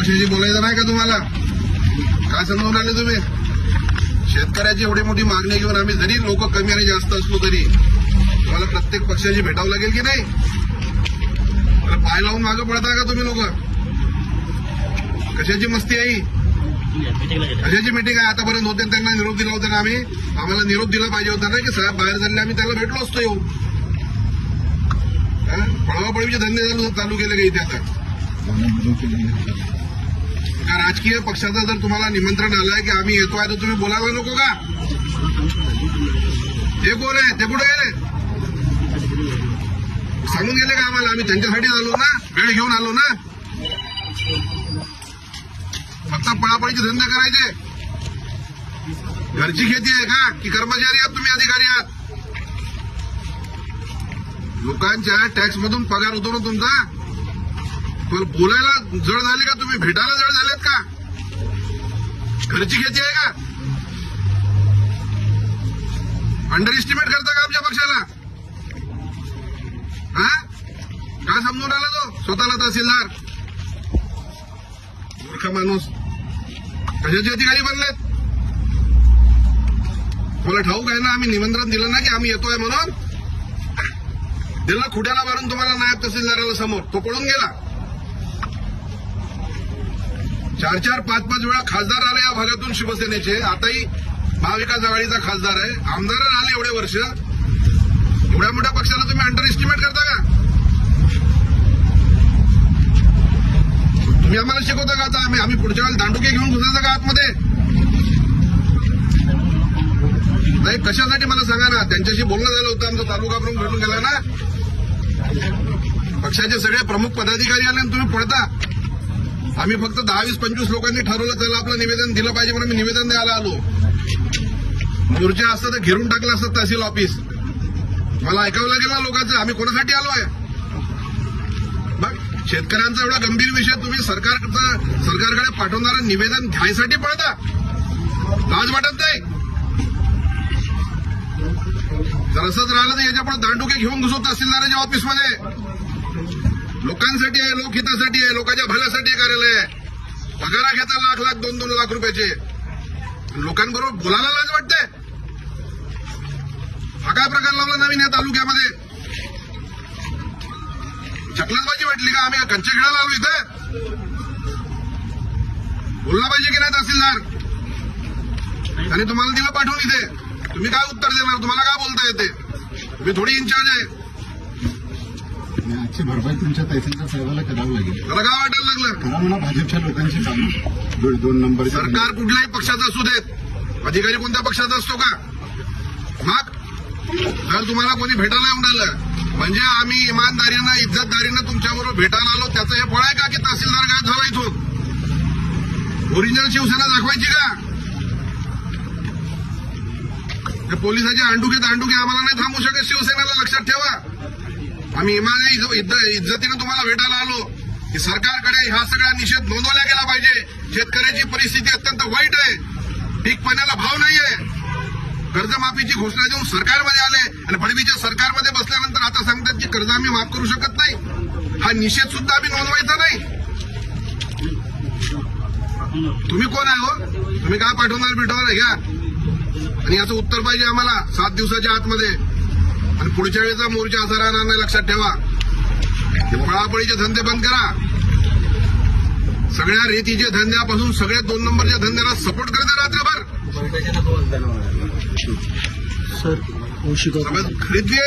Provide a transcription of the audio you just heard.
पक्षाशी बोलायचं नाही का तुम्हाला? काय समजून आले तुम्ही? शेतकऱ्याची एवढी मोठी मागणी घेऊन आम्ही जरी लोक कमी आणि जास्त असलो तरी तुम्हाला प्रत्येक पक्षाची भेटावं लागेल की नाही? पाय लावून मागं पडता का तुम्ही लोक? कशाची मस्ती आहे? कशाची मिटिंग आहे? आतापर्यंत होते त्यांना निरोप दिला होता ना आम्ही. आम्हाला निरोप दिला पाहिजे होता ना की साहेब बाहेर झाले आम्ही त्याला भेटलो असतो. येऊ पळवापळवीचे धंदे चालू केले का इथे? आता राजकीय पक्षाचं जर तुम्हाला निमंत्रण आलंय की आम्ही येतोय तर तुम्ही बोलायला नको का? हे कोण आहे? ते कुठे गेले? सांगून गेले का आम्हाला? आम्ही त्यांच्यासाठी आलो ना, वेळ घेऊन आलो ना. फक्त पळापळीचे धंदे करायचे. घरची खेती आहे का की कर्मचारी आहात तुम्ही? अधिकारी आहात? लोकांच्या टॅक्समधून पगार होतो ना तुमचा. पण बोलायला जड झाले का तुम्ही? भेटायला जड झालेत का? घरची खेती आहे का? अंडर एस्टिमेट करता का आमच्या पक्षाला? काय समजून आला तो स्वतःला तहसीलदार? मूर्ख माणूस. कशाचे अधिकारी बनलेत? मला ठाऊक आहे ना आम्ही निमंत्रण दिलं ना की आम्ही येतोय म्हणून. दिलं खुट्याला मारून तुम्हाला नायब तहसीलदाराला समोर. तो पळून गेला. 4-4, 5-5 वेळा खासदार आले या भागातून शिवसेनेचे. आताही महाविकास आघाडीचा खासदार आहे. आमदार आले एवढे वर्ष. एवढ्या मोठ्या पक्षाला तुम्ही अंडर एस्टिमेट करता का? तुम्ही आम्हाला शिकवता का? आता आम्ही पुढच्या वेळेला दांडुके घेऊन घुसायचं का आतमध्ये? नाही कशासाठी मला सांगा ना. त्यांच्याशी बोलणं झालं होतं. आमचा तालुका प्रमुख भेटून गेला ना. पक्षाचे सगळे प्रमुख पदाधिकारी आले आणि तुम्ही पळता. आम्ही फक्त 10-20-25 लोकांनी ठरवलं त्याला आपलं निवेदन दिलं पाहिजे म्हणून मी निवेदन द्यायला आलो. मोर्चा असतं तर घेरून टाकलं असतं तहसील ऑफिस. मला ऐकावं लागेल ना लोकांचं. आम्ही कोणासाठी आलोय? बघ शेतकऱ्यांचा एवढा गंभीर विषय तुम्ही सरकारकडे पाठवणारं निवेदन घ्यायसाठी पळता. लाज वाटत नाही? जर असंच राहिलं तर याच्या पुढे दांडुके घेऊन घुसू तहसीलदाराच्या ऑफिसमध्ये. लोकांसाठी आहे, लोकहितासाठी आहे, लोकांच्या भल्यासाठी कार्यालय आहे. पगारा घेता लाख 2-2 लाख रुपयाचे. लोकांबरोबर बोलायला लाज वाटते? हा काय प्रकार लावला नवीन या तालुक्यामध्ये? चकलतबाजी वाटली का? आम्ही कंचे खेळायला आलो इथे? बोलला पाहिजे की नाही तहसीलदार? आणि तुम्हाला दिलं पाठवून इथे. तुम्ही काय उत्तर देणार? तुम्हाला काय बोलता येते? तुम्ही थोडी इन्चार्ज आहे. आजची भरपाई तुमच्या तहसीलदार साहेबाला करावं लागेल. मला काय वाटायला लागलं? करा म्हणा भाजपच्या लोकांची कामं. 2 नंबर सरकार कुठल्याही पक्षाचं असू देत. अधिकारी कोणत्या पक्षाचा असतो का? मग जर तुम्हाला कोणी भेटायला येऊन आलं म्हणजे आम्ही इमानदारीनं इज्जतदारीनं तुमच्याबरोबर भेटायला आलो त्याचं हे फळ आहे का की तहसीलदार गायब झाला इथून? ओरिजिनल शिवसेना दाखवायची का? पोलिसाचे अंडुके आम्हाला नाही थांबू शकत शिवसेनेला. लक्षात ठेवा. आम्ही इज्जतीनं तुम्हाला भेटायला आलो की सरकारकडे ह्या सगळ्या निषेध नोंदवला गेला पाहिजे. शेतकऱ्याची परिस्थिती अत्यंत वाईट आहे. पीक पाण्याला भाव नाहीये. कर्जमाफीची घोषणा देऊन सरकारमध्ये आले आणि फडणवीसच्या सरकारमध्ये बसल्यानंतर आता सांगतात की कर्ज आम्ही माफ करू शकत नाही. हा निषेध सुद्धा आम्ही नोंदवायचा नाही. तुम्ही कोण आहे हो? तुम्ही काय पाठवणार भेटवणार घ्या. आणि याचं उत्तर पाहिजे आम्हाला 7 दिवसाच्या आतमध्ये. आणि पुढच्या वेळेचा मोर्चा असा राहणार नाही. लक्षात ठेवा. पळापळीचे धंदे बंद करा. सगळ्या रेतीच्या धंद्यापासून सगळ्या 2 नंबरच्या धंद्याला सपोर्ट करता रात्रभर. सर खरीदली